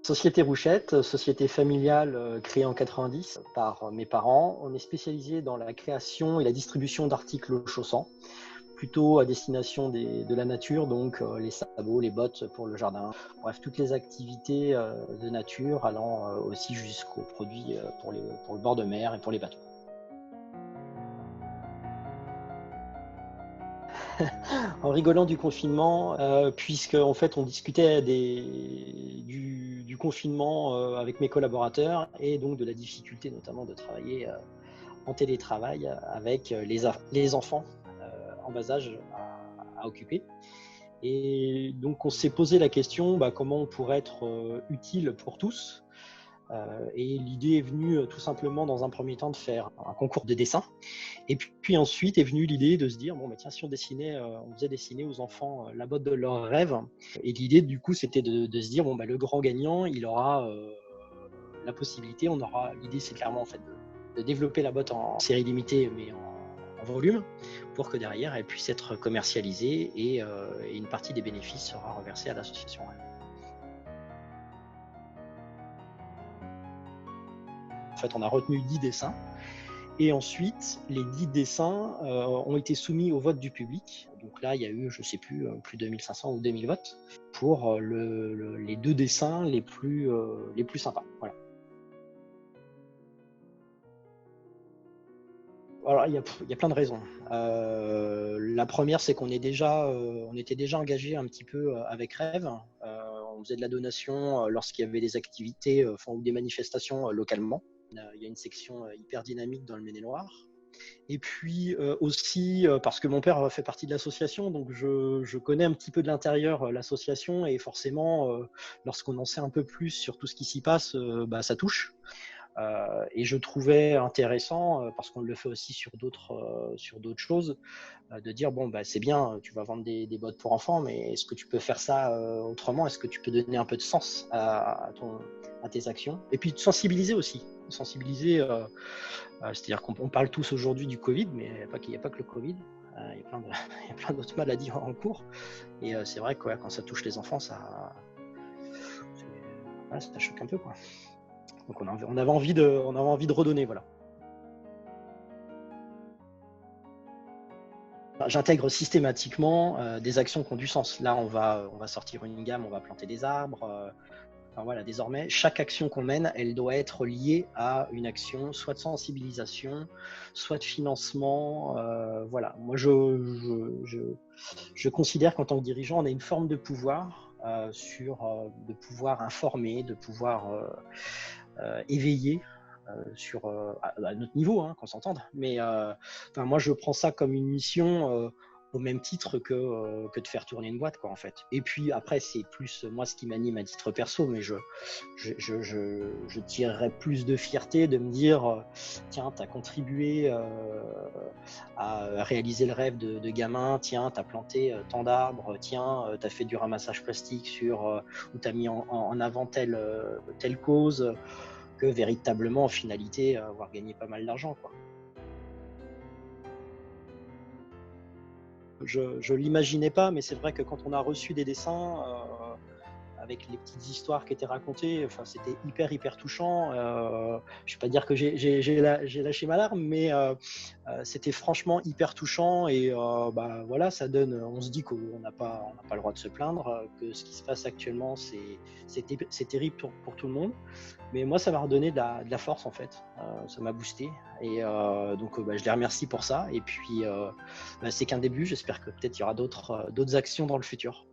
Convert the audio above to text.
Société Rouchette, société familiale créée en 90 par mes parents. On est spécialisé dans la création et la distribution d'articles chaussants, plutôt à destination de la nature, donc les sabots, les bottes pour le jardin. Bref, toutes les activités de nature allant aussi jusqu'aux produits pour le bord de mer et pour les bateaux. En rigolant du confinement, puisque en fait on discutait du confinement avec mes collaborateurs et donc de la difficulté notamment de travailler en télétravail avec les enfants en bas âge à occuper. Et donc on s'est posé la question comment on pourrait être utile pour tous. Et l'idée est venue tout simplement dans un premier temps de faire un concours de dessin. Et puis ensuite est venue l'idée de se dire tiens, si on dessinait, on faisait dessiner aux enfants la botte de leurs rêves. Et l'idée du coup c'était de se dire le grand gagnant il aura la possibilité, l'idée c'est clairement en fait de développer la botte en série limitée mais en volume pour que derrière elle puisse être commercialisée et une partie des bénéfices sera reversée à l'association. En fait, on a retenu 10 dessins et ensuite, les 10 dessins ont été soumis au vote du public. Donc là, il y a eu, je ne sais plus de 1500 ou 2000 votes pour les 2 dessins les plus sympas. Voilà. Alors, il y a plein de raisons. La première, c'est qu'on était déjà engagé un petit peu avec Rêve. On faisait de la donation lorsqu'il y avait des activités ou des manifestations localement. Il y a une section hyper dynamique dans le Maine-et-Loire. Et puis aussi parce que mon père fait partie de l'association, donc je connais un petit peu de l'intérieur l'association et forcément, lorsqu'on en sait un peu plus sur tout ce qui s'y passe, ça touche. Et je trouvais intéressant, parce qu'on le fait aussi sur d'autres choses, de dire c'est bien, tu vas vendre des bottes pour enfants, mais est-ce que tu peux faire ça autrement? Est-ce que tu peux donner un peu de sens à tes actions? Et puis de sensibiliser aussi. C'est-à-dire qu'on parle tous aujourd'hui du Covid, mais il n'y a pas que le Covid. Il y a plein d'autres maladies en cours. Et c'est vrai que quand ça touche les enfants, ça choque un peu, quoi. Donc on avait envie de redonner, voilà. J'intègre systématiquement des actions qui ont du sens. Là, on va sortir une gamme, on va planter des arbres. Voilà, désormais, chaque action qu'on mène, elle doit être liée à une action, soit de sensibilisation, soit de financement. Voilà. Moi, je considère qu'en tant que dirigeant, on a une forme de pouvoir de pouvoir informer, de pouvoir éveiller à notre niveau, qu'on s'entende. Mais moi, je prends ça comme une mission au même titre que de faire tourner une boîte, quoi, en fait. Et puis après, c'est plus moi ce qui m'anime à titre perso, mais je tirerais plus de fierté de me dire tiens, tu as contribué à réaliser le rêve de gamin, tiens, tu as planté tant d'arbres, tiens, tu as fait du ramassage plastique où tu as mis en avant telle cause, que véritablement, en finalité, avoir gagné pas mal d'argent, quoi. Je l'imaginais pas, mais c'est vrai que quand on a reçu des dessins avec les petites histoires qui étaient racontées, c'était hyper touchant. Je vais pas dire que j'ai lâché ma larme, mais c'était franchement hyper touchant. Et voilà, ça donne. On se dit qu'on n'a pas le droit de se plaindre, que ce qui se passe actuellement, c'est terrible pour tout le monde. Mais moi, ça m'a redonné de la force, en fait. Ça m'a boosté. Et donc, je les remercie pour ça. Et puis, c'est qu'un début. J'espère que peut-être il y aura d'autres actions dans le futur.